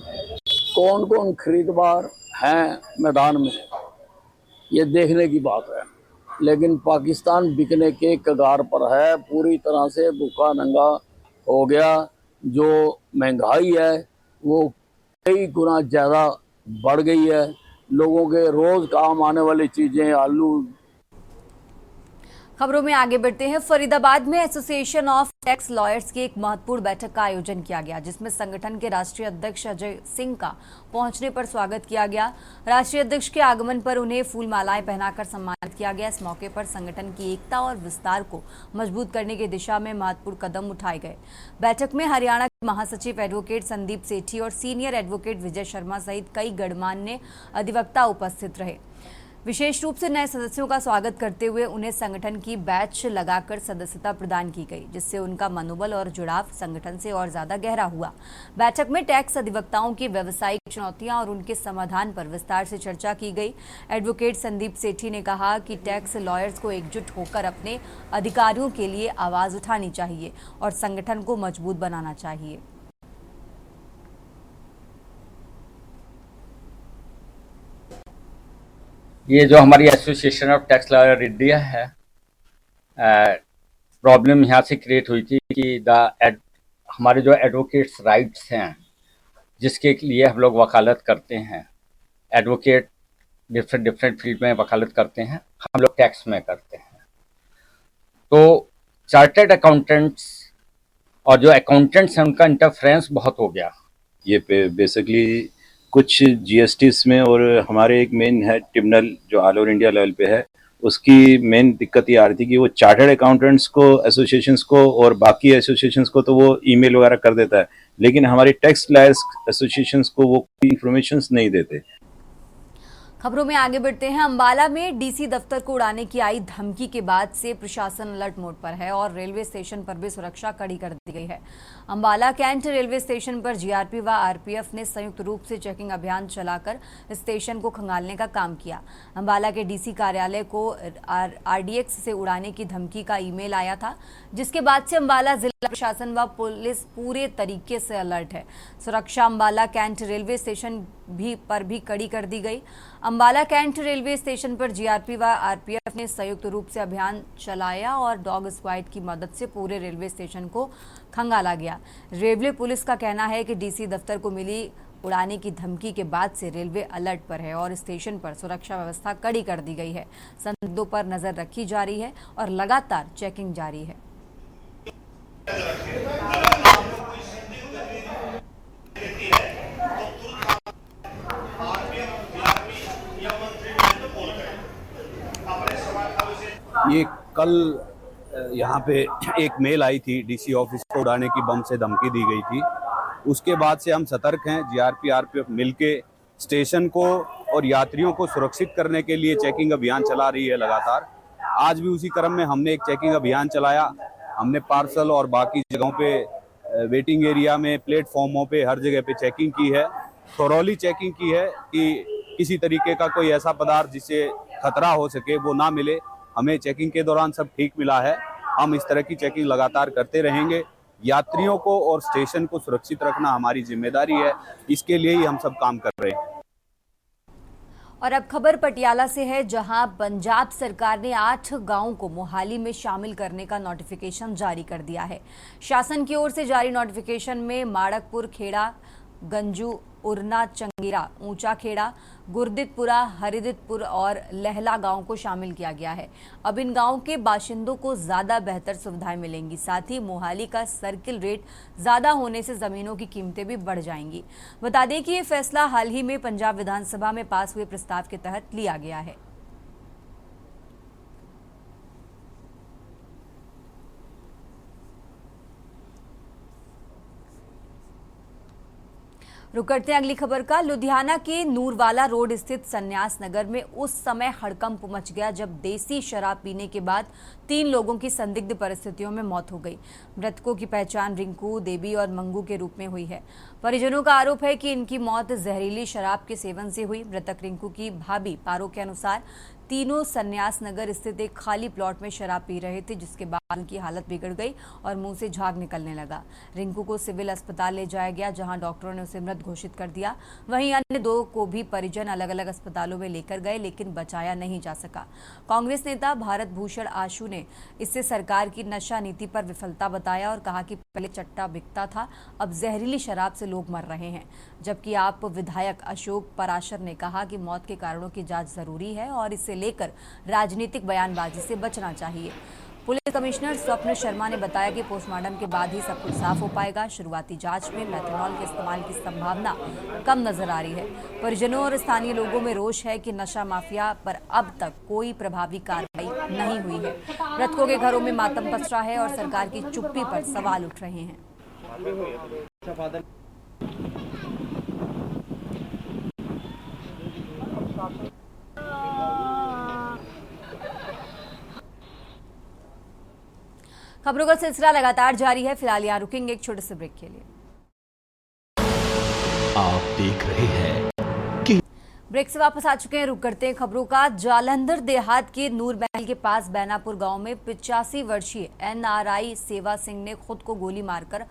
कौन कौन खरीददार हैं मैदान में, ये देखने की बात है, लेकिन पाकिस्तान बिकने के कगार पर है, पूरी तरह से भूखा नंगा हो गया। जो महंगाई है वो कई गुना ज़्यादा बढ़ गई है। लोगों के रोज काम आने वाली चीज़ें, आलू। खबरों में आगे बढ़ते हैं। फरीदाबाद में एसोसिएशन ऑफ टैक्स लॉयर्स की एक महत्वपूर्ण बैठक का आयोजन किया गया, जिसमें संगठन के राष्ट्रीय अध्यक्ष अजय सिंह का पहुंचने पर स्वागत किया गया। राष्ट्रीय अध्यक्ष के आगमन पर उन्हें फूल मालाएं पहनाकर सम्मानित किया गया। इस मौके पर संगठन की एकता और विस्तार को मजबूत करने की दिशा में महत्वपूर्ण कदम उठाए गए। बैठक में हरियाणा के महासचिव एडवोकेट संदीप सेठी और सीनियर एडवोकेट विजय शर्मा सहित कई गणमान्य अधिवक्ता उपस्थित रहे। विशेष रूप से नए सदस्यों का स्वागत करते हुए उन्हें संगठन की बैच लगाकर सदस्यता प्रदान की गई, जिससे उनका मनोबल और जुड़ाव संगठन से और ज्यादा गहरा हुआ। बैठक में टैक्स अधिवक्ताओं की व्यावसायिक चुनौतियां और उनके समाधान पर विस्तार से चर्चा की गई। एडवोकेट संदीप सेठी ने कहा कि टैक्स लॉयर्स को एकजुट होकर अपने अधिकारियों के लिए आवाज उठानी चाहिए और संगठन को मजबूत बनाना चाहिए। ये जो हमारी association of tax lawyer India है, प्रॉब्लम यहाँ से क्रिएट हुई थी कि हमारे जो एडवोकेट्स राइट्स हैं, जिसके लिए हम लोग वकालत करते हैं, एडवोकेट डिफरेंट फील्ड में वकालत करते हैं, हम लोग टैक्स में करते हैं। तो चार्टर्ड अकाउंटेंट्स और जो अकाउंटेंट्स हैं उनका इंटरफ्रेंस बहुत हो गया। ये बेसिकली कुछ जीएसटीस में, और हमारे एक मेन है ट्रिब्यूनल जो ऑल ओवर इंडिया लेवल पे है, उसकी मेन दिक्कत ये आ रही थी कि वो चार्टर्ड अकाउंटेंट्स को, एसोसिएशंस को और बाकी एसोसिएशंस को तो वो ईमेल वगैरह कर देता है, लेकिन हमारे टैक्स लॉयर्स एसोसिएशंस को वो इंफॉर्मेशंस नहीं देते। खबरों में आगे बढ़ते हैं। अंबाला में डीसी दफ्तर को उड़ाने की आई धमकी के बाद से प्रशासन अलर्ट मोड पर है और रेलवे स्टेशन पर भी सुरक्षा कड़ी कर दी गई है। अंबाला कैंट रेलवे स्टेशन पर जीआरपी व आरपीएफ ने संयुक्त रूप से चेकिंग अभियान चलाकर स्टेशन को खंगालने का काम किया। अंबाला के डीसी कार्यालय को आरडीएक्स से उड़ाने की धमकी का ईमेल आया था, जिसके बाद से अंबाला जिला प्रशासन व पुलिस पूरे तरीके से अलर्ट है। सुरक्षा अंबाला कैंट रेलवे स्टेशन पर भी कड़ी कर दी गई। अंबाला कैंट रेलवे स्टेशन पर जीआरपी व आरपीएफ ने संयुक्त रूप से अभियान चलाया और डॉग स्क्वाड की मदद से पूरे रेलवे स्टेशन को खंगाला गया। रेलवे पुलिस का कहना है कि डीसी दफ्तर को मिली उड़ाने की धमकी के बाद से रेलवे अलर्ट पर है और स्टेशन पर सुरक्षा व्यवस्था कड़ी कर दी गई है। संदिग्धों पर नजर रखी जा रही है और लगातार चेकिंग जारी है। ये कल यहाँ पे एक मेल आई थी, डीसी ऑफिस को उड़ाने की बम से धमकी दी गई थी। उसके बाद से हम सतर्क हैं। जीआरपी आरपीएफ मिलके स्टेशन को और यात्रियों को सुरक्षित करने के लिए चेकिंग अभियान चला रही है लगातार। आज भी उसी क्रम में हमने एक चेकिंग अभियान चलाया। हमने पार्सल और बाकी जगहों पे, वेटिंग एरिया में, प्लेटफॉर्मों पे, हर जगह पे चेकिंग की है। थोरोली चेकिंग की है कि किसी तरीके का कोई ऐसा पदार्थ जिससे खतरा हो सके वो ना मिले। हमें चेकिंग के दौरान सब ठीक मिला है। हम इस तरह की चेकिंग लगातार करते रहेंगे। यात्रियों को और स्टेशन को सुरक्षित रखना हमारी जिम्मेदारी है। इसके लिए ही हम सब काम कर रहे हैं। और अब खबर पटियाला से है, जहां पंजाब सरकार ने 8 गांवों को मोहाली में शामिल करने का नोटिफिकेशन जारी कर दिया है। शासन की ओर से जारी नोटिफिकेशन में माड़कपुर खेड़ा, गंजू, उरना, चंगेरा, ऊंचा खेड़ा, गुरदितपुरा, हरिदितपुर और लहला गांव को शामिल किया गया है। अब इन गांवों के बाशिंदों को ज्यादा बेहतर सुविधाएं मिलेंगी। साथ ही मोहाली का सर्किल रेट ज्यादा होने से जमीनों की कीमतें भी बढ़ जाएंगी। बता दें कि ये फैसला हाल ही में पंजाब विधानसभा में पास हुए प्रस्ताव के तहत लिया गया है। रुक करते हैं अगली खबर का। लुधियाना के नूरवाला रोड स्थित संन्यास नगर में उस समय हड़कंप मच गया जब देसी शराब पीने के बाद 3 लोगों की संदिग्ध परिस्थितियों में मौत हो गई। मृतकों की पहचान रिंकू, देवी और मंगू के रूप में हुई है। परिजनों का आरोप है कि इनकी मौत जहरीली शराब के सेवन से हुई। मृतक रिंकू की भाभी पारो के अनुसार तीनों संन्यास नगर स्थित एक खाली प्लॉट में शराब पी रहे थे, जिसके बाद उनकी हालत बिगड़ गई और मुंह से झाग निकलने लगा। रिंकू को सिविल अस्पताल ले जाया गया, जहां डॉक्टरों ने उसे मृत घोषित कर दिया। वहीं अन्य 2 को भी परिजन अलग अलग अस्पतालों में लेकर गए, लेकिन बचाया नहीं जा सका। कांग्रेस नेता भारत भूषण आशु ने इसे सरकार की नशा नीति पर विफलता बताया और कहा कि पहले चट्टा बिकता था, अब जहरीली शराब से लोग मर रहे हैं। जबकि आप विधायक अशोक पराशर ने कहा कि मौत के कारणों की जांच जरूरी है और इसे लेकर राजनीतिक बयानबाजी से बचना चाहिए। पुलिस कमिश्नर स्वप्न शर्मा ने बताया कि पोस्टमार्टम के बाद ही सब कुछ साफ हो पाएगा। शुरुआती जांच में मेथनॉल के इस्तेमाल की संभावना कम नजर आ रही है। परिजनों और स्थानीय लोगों में रोष है कि नशा माफिया पर अब तक कोई प्रभावी कार्रवाई नहीं हुई है। मृतकों के घरों में मातम पसरा है और सरकार की चुप्पी पर सवाल उठ रहे हैं। खबरों का सिलसिला लगातार जारी है। फिलहाल यहाँ रुकेंगे एक छोटे से ब्रेक के लिए। आप देख रहे हैं ब्रेक से वापस आ चुके हैं। रुक करते हैं खबरों का। जालंधर देहात के नूरमहल के पास बैनापुर गांव में 85 वर्षीय NRI सेवा सिंह ने खुद को गोली मारकर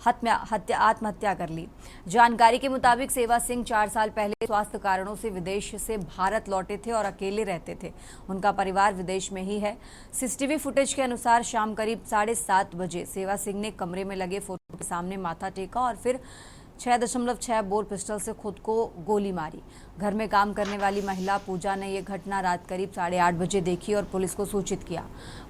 आत्महत्या कर ली। जानकारी के मुताबिक सेवा सिंह 4 साल पहले स्वास्थ्य कारणों से विदेश से भारत लौटे थे और अकेले रहते थे। उनका परिवार विदेश में ही है। सीसीटीवी फुटेज के अनुसार शाम करीब 7:30 बजे सेवा सिंह ने कमरे में लगे फोटो के सामने माथा टेका और फिर 6.6 बोर पिस्टल से खुद को गोली मारी। घर में काम करने वाली महिला पूजा ने यह घटना रात करीब 8:30 बजे देखी और पुलिस को सूचित किया।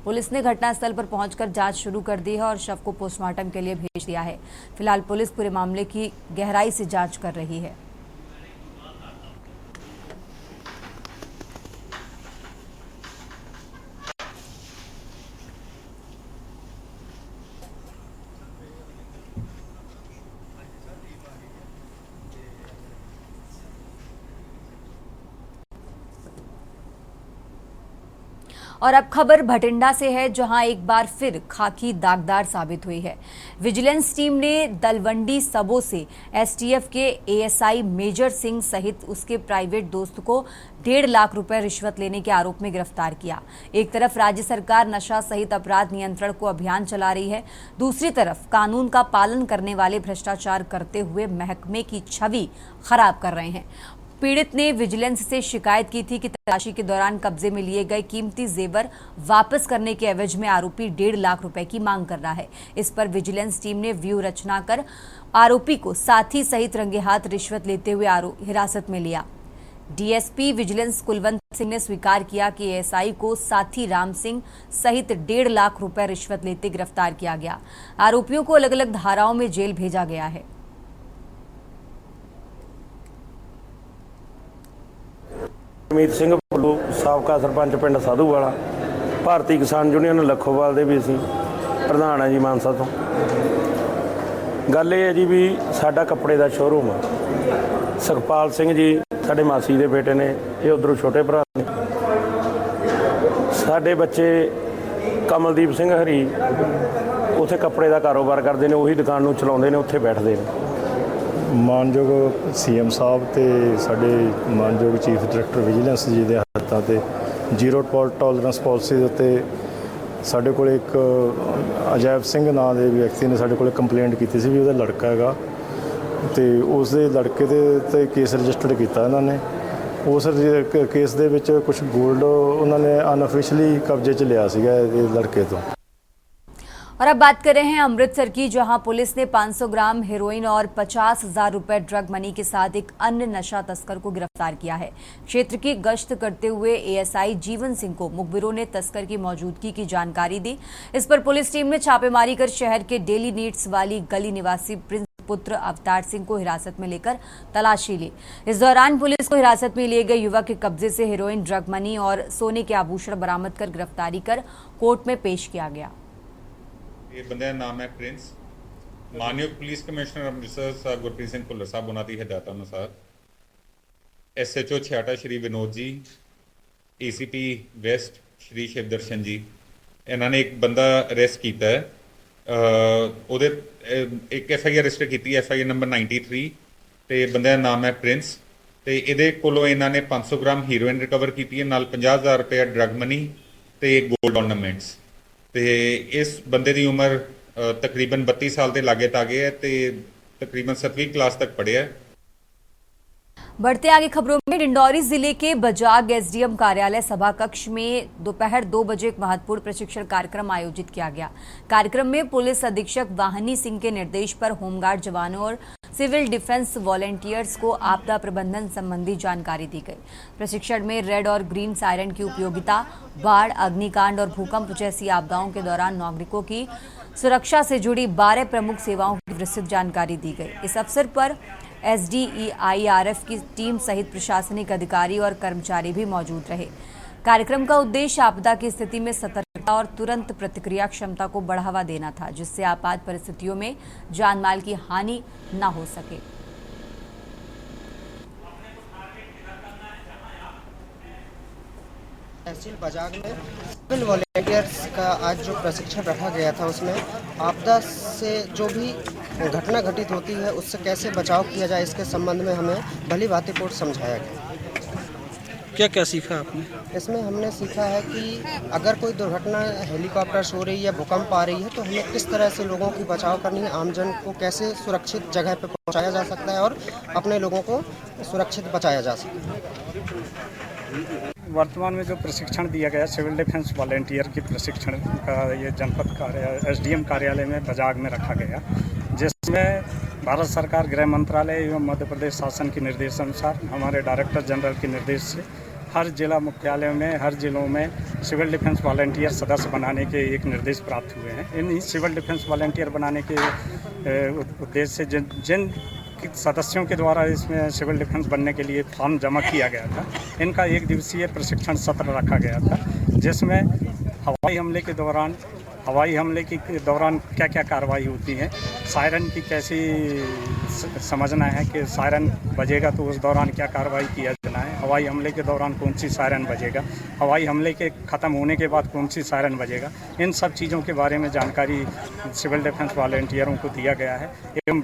पुलिस ने घटनास्थल पर पहुंचकर जांच शुरू कर दी है और शव को पोस्टमार्टम के लिए भेज दिया है। फिलहाल पुलिस पूरे मामले की गहराई से जांच कर रही है। और अब खबर भटिंडा से है, जहां एक बार फिर खाकी दागदार साबित हुई है। विजिलेंस टीम ने दलवंडी सबों से एसटीएफ के एएसआई मेजर सिंह सहित उसके प्राइवेट दोस्त को 1.5 लाख रुपए रिश्वत लेने के आरोप में गिरफ्तार किया। एक तरफ राज्य सरकार नशा सहित अपराध नियंत्रण को अभियान चला रही है, दूसरी तरफ कानून का पालन करने वाले भ्रष्टाचार करते हुए महकमे की छवि खराब कर रहे हैं। पीड़ित ने विजिलेंस से शिकायत की थी कि तलाशी के दौरान कब्जे में लिए गए कीमती जेवर वापस करने के एवज में आरोपी 1.5 लाख रुपए की मांग कर रहा है। इस पर विजिलेंस टीम ने व्यू रचना कर आरोपी को साथी सहित रंगे हाथ रिश्वत लेते हुए हिरासत में लिया। डीएसपी विजिलेंस कुलवंत सिंह ने स्वीकार किया कि एएसआई को साथी राम सिंह सहित 1.5 लाख रुपए रिश्वत लेते गिरफ्तार किया गया। आरोपियों को अलग अलग धाराओं में जेल भेजा गया है। ਅਮੀਤ ਸਿੰਘ ਭੁੱਲੂ ਸਾਬਕਾ ਸਰਪੰਚ ਪਿੰਡ ਸਾਧੂਵਾਲਾ ਭਾਰਤੀ ਕਿਸਾਨ ਯੂਨੀਅਨ ਲੱਖੋਵਾਲ ਦੇ ਵੀ ਅਸੀਂ ਪ੍ਰਧਾਨ ਆ ਜੀ ਮਾਨਸਾ ਤੋਂ। ਗੱਲ ਇਹ ਹੈ ਜੀ ਵੀ ਸਾਡਾ ਕੱਪੜੇ ਦਾ ਸ਼ੋਰੂਮ ਆ। ਸੁਖਪਾਲ ਸਿੰਘ ਜੀ ਸਾਡੇ ਮਾਸੀ ਦੇ ਬੇਟੇ ਨੇ, ਇਹ ਉਧਰੋਂ ਛੋਟੇ ਭਰਾ ਨੇ। ਸਾਡੇ ਬੱਚੇ ਕਮਲਦੀਪ ਸਿੰਘ ਹਰੀ ਉੱਥੇ ਕੱਪੜੇ ਦਾ ਕਾਰੋਬਾਰ ਕਰਦੇ ਨੇ, ਉਹੀ ਦੁਕਾਨ ਨੂੰ ਚਲਾਉਂਦੇ ਨੇ, ਉੱਥੇ ਬੈਠਦੇ ਨੇ। ਮਾਨਯੋਗ ਸੀਐਮ ਸਾਹਿਬ ਤੇ ਸਾਡੇ ਮਾਨਯੋਗ ਚੀਫ ਡਾਇਰੈਕਟਰ ਵਿਜੀਲੈਂਸ ਜੀ ਦੇ ਹੱਥਾਂ ਤੇ ਜ਼ੀਰੋ ਟੋਲਰੈਂਸ ਪਾਲਿਸੀ ਦੇ ਉੱਤੇ ਸਾਡੇ ਕੋਲ ਇੱਕ ਅਜੈਬ ਸਿੰਘ ਨਾਂ ਦੇ ਵਿਅਕਤੀ ਨੇ ਸਾਡੇ ਕੋਲ ਕੰਪਲੇਂਟ ਕੀਤੀ ਸੀ ਵੀ ਉਹਦਾ ਲੜਕਾ ਹੈਗਾ ਤੇ ਉਸ ਦੇ ਲੜਕੇ ਦੇ ਤੇ ਕੇਸ ਰਜਿਸਟਰਡ ਕੀਤਾ ਇਹਨਾਂ ਨੇ। ਉਸ ਕੇਸ ਦੇ ਵਿੱਚ ਕੁਝ ਗੋਲਡ ਉਹਨਾਂ ਨੇ ਅਨਅਫੀਸ਼ੀਅਲੀ ਕਬਜ਼ੇ 'ਚ ਲਿਆ ਸੀਗਾ ਇਹ ਲੜਕੇ ਤੋਂ। और अब बात कर रहे हैं अमृतसर की, जहां पुलिस ने 500 ग्राम हेरोइन और 50,000 रुपए ड्रग मनी के साथ एक अन्य नशा तस्कर को गिरफ्तार किया है। क्षेत्र की गश्त करते हुए एएसआई जीवन सिंह को मुखबिरों ने तस्कर की मौजूदगी की जानकारी दी। इस पर पुलिस टीम ने छापेमारी कर शहर के डेली नीड्स वाली गली निवासी प्रिंस पुत्र अवतार सिंह को हिरासत में लेकर तलाशी ली। इस दौरान पुलिस को हिरासत में लिए गए युवक के कब्जे से हेरोइन, ड्रग मनी और सोने के आभूषण बरामद कर गिरफ्तारी कर कोर्ट में पेश किया गया। ये बंदे का नाम है प्रिंस। माननीय पुलिस कमिश्नर अमृतसर साहब गुरप्रीत सिंह भुल्लर साहब उन्होंने की हिदायत अनुसार SHO छियाटा Shri Vinod ji, ACP west Shri Shivdarshan जी, इन्होंने एक बंदा अरेस्ट किया है। ਉਹਦੇ एक FIR रजिस्टर की FIR नंबर 93 ਤੇ ਬੰਦੇ ਦਾ ਨਾਮ ਹੈ ਪ੍ਰਿੰਸ ਤੇ ਇਹਦੇ ਕੋਲੋਂ ਇਹਨਾਂ ਨੇ 500 ਗ੍ਰਾਮ ਹੀਰੋਇਨ ਰਿਕਵਰ ਕੀਤੀ ਹੈ, ਨਾਲ 50,000 ਰੁਪਏ ਡਰਗ ਮਨੀ ਤੇ ਗੋਲਡ ऑर्नामेंट्स। ਤੇ ਇਸ ਬੰਦੇ ਦੀ ਉਮਰ तकरीबन 32 साल के लागे तागे है ते तकरीबन 7वीं क्लास तक पढ़े है। बढ़ते आगे खबरों में, डिंडौरी जिले के बजाग SDM कार्यालय सभा कक्ष में दोपहर 2 बजे एक महत्वपूर्ण प्रशिक्षण कार्यक्रम आयोजित किया गया। कार्यक्रम में पुलिस अधीक्षक वाहनी सिंह के निर्देश पर होमगार्ड जवानों और सिविल डिफेंस वॉलंटियर्स को आपदा प्रबंधन संबंधी जानकारी दी गई। प्रशिक्षण में रेड और ग्रीन सायरन की उपयोगिता, बाढ़, अग्निकांड और भूकंप जैसी आपदाओं के दौरान नागरिकों की सुरक्षा से जुड़ी 12 प्रमुख सेवाओं की विस्तृत जानकारी दी गई। इस अवसर पर SDEIRF की टीम सहित प्रशासनिक अधिकारी और कर्मचारी भी मौजूद रहे। कार्यक्रम का उद्देश्य आपदा की स्थिति में सतर्कता और तुरंत प्रतिक्रिया क्षमता को बढ़ावा देना था, जिससे आपात परिस्थितियों में जानमाल की हानि न हो सके। तहसील बजाग में सिविल वॉलंटियर्स का आज जो प्रशिक्षण रखा गया था, उसमें आपदा से जो भी घटना घटित होती है उससे कैसे बचाव किया जाए, इसके संबंध में हमें भली भांति पूर्ण समझाया गया। क्या क्या सीखा आपने? इसमें हमने सीखा है कि अगर कोई दुर्घटना हेलीकॉप्टर से हो रही है, भूकंप आ रही है, तो हमें किस तरह से लोगों की बचाव करनी है, आमजन को कैसे सुरक्षित जगह पर पहुंचाया जा सकता है और अपने लोगों को सुरक्षित बचाया जा सकता है। वर्तमान में जो प्रशिक्षण दिया गया सिविल डिफेंस वॉलंटियर की प्रशिक्षण का ये जनपद कार्यालय SDM कार्यालय में बजाग में रखा गया, जिसमें भारत सरकार गृह मंत्रालय एवं मध्य प्रदेश शासन के निर्देशानुसार हमारे डायरेक्टर जनरल के निर्देश से हर जिला मुख्यालय में, हर जिलों में सिविल डिफेंस वॉलंटियर सदस्य बनाने के एक निर्देश प्राप्त हुए हैं। इन सिविल डिफेंस वॉलंटियर बनाने के उद्देश्य से जिन सदस्यों के द्वारा इसमें सिविल डिफेंस बनने के लिए फॉर्म जमा किया गया था, इनका 1 दिवसीय प्रशिक्षण सत्र रखा गया था, जिसमें हवाई हमले के दौरान क्या क्या कार्रवाई होती है, सायरन की कैसी समझना है कि सायरन बजेगा तो उस दौरान क्या कार्रवाई किया जाना है, हवाई हमले के दौरान कौन सी सायरन बजेगा, हवाई हमले के ख़त्म होने के बाद कौन सी सायरन बजेगा, इन सब चीज़ों के बारे में जानकारी सिविल डिफेंस वॉलंटियरों को दिया गया है। एवं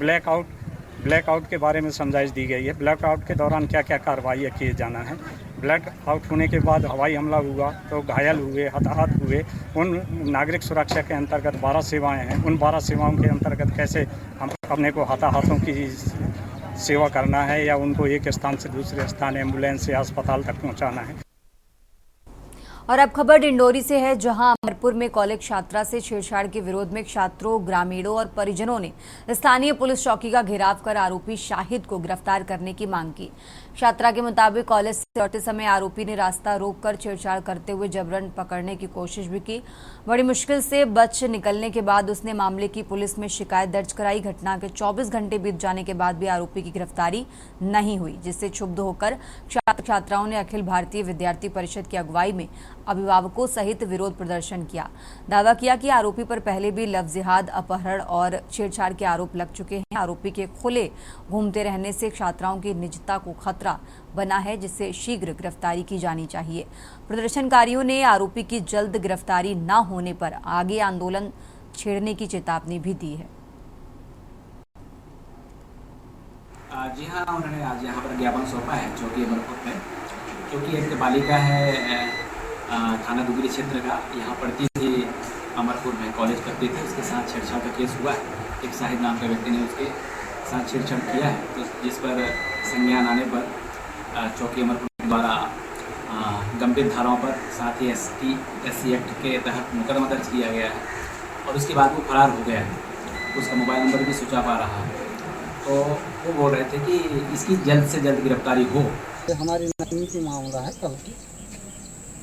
ब्लैकआउट के बारे में समझाइश दी गई है। ब्लैकआउट के दौरान क्या क्या कार्रवाई किए जाना है, ब्लैकआउट होने के बाद हवाई हमला हुआ तो घायल हुए, हताहत हुए, उन नागरिक सुरक्षा के अंतर्गत 12 सेवाएं हैं, उन 12 सेवाओं के अंतर्गत कैसे हम अपने को हताहतों की सेवा करना है या उनको एक स्थान से दूसरे स्थान एम्बुलेंस या अस्पताल तक पहुंचाना है। और अब खबर डिंडोरी से है, जहां अमरपुर में कॉलेज छात्रा से छेड़छाड़ के विरोध में छात्रों, ग्रामीणों और परिजनों ने स्थानीय पुलिस चौकी का घेराव कर आरोपी शाहिद को गिरफ्तार करने की मांग की। छात्रा के मुताबिक कॉलेज से लौटते समय आरोपी ने रास्ता रोककर छेड़छाड़ करते हुए जबरन पकड़ने की कोशिश भी की। बड़ी मुश्किल से बच निकलने के बाद उसने मामले की पुलिस में शिकायत दर्ज कराई। घटना के 24 घंटे बीत जाने के बाद भी आरोपी की गिरफ्तारी नहीं हुई, जिससे क्षुब्ध होकर छात्राओं ने अखिल भारतीय विद्यार्थी परिषद की अगुवाई में अभिभावकों सहित विरोध प्रदर्शन किया। दावा किया कि आरोपी पर पहले भी लव जिहाद, अपहरण और छेड़छाड़ के आरोप लग चुके हैं। आरोपी के खुले घूमते रहने से छात्राओं की निजता को खतरा बना है, जिससे शीघ्र गिरफ्तारी की जानी चाहिए। प्रदर्शनकारियों ने आरोपी की जल्द गिरफ्तारी न होने पर आगे आंदोलन छेड़ने की चेतावनी भी दी है। जी हाँ, उन्होंने आज यहाँ पर ज्ञापन सौंपा है चौकी अमरपुर में, क्योंकि एक बालिका है थाना दुगरी क्षेत्र का, यहाँ पढ़ती थी, अमरपुर में कॉलेज करती थी, उसके साथ छेड़छाड़ का केस हुआ है। एक शाहिद नाम का व्यक्ति ने उसके साथ छेड़छाड़ किया है, तो जिस पर संज्ञान आने पर चौकी अमरपुर द्वारा गंभीर धाराओं पर साथ ही ST/SC एक्ट के तहत मुकदमा दर्ज किया गया है और उसके बाद वो फरार हो गया है। उसका मोबाइल नंबर भी स्विच ऑफ आ रहा है, तो वो बोल रहे थे कि इसकी जल्द से जल्द गिरफ्तारी हो। हमारी नतीन की मामला है, कल की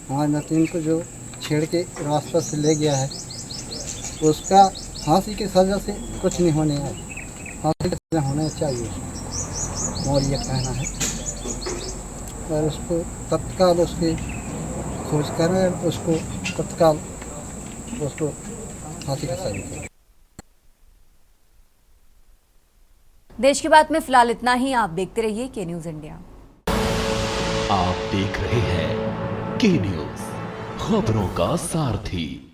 हमारे नतीन को जो छेड़ के रास्ते से ले गया है, उसका फांसी की सज़ा से कुछ नहीं होने है, फांसी की सज़ा होना चाहिए और ये कहना है। और उसको तत्काल उसकी खोज करें, उसको तत्काल उसको फांसी की सज़ा। देश की बात में फिलहाल इतना ही। आप देखते रहिए के न्यूज़ इंडिया। आप देख रहे हैं के न्यूज़, खबरों का सारथी।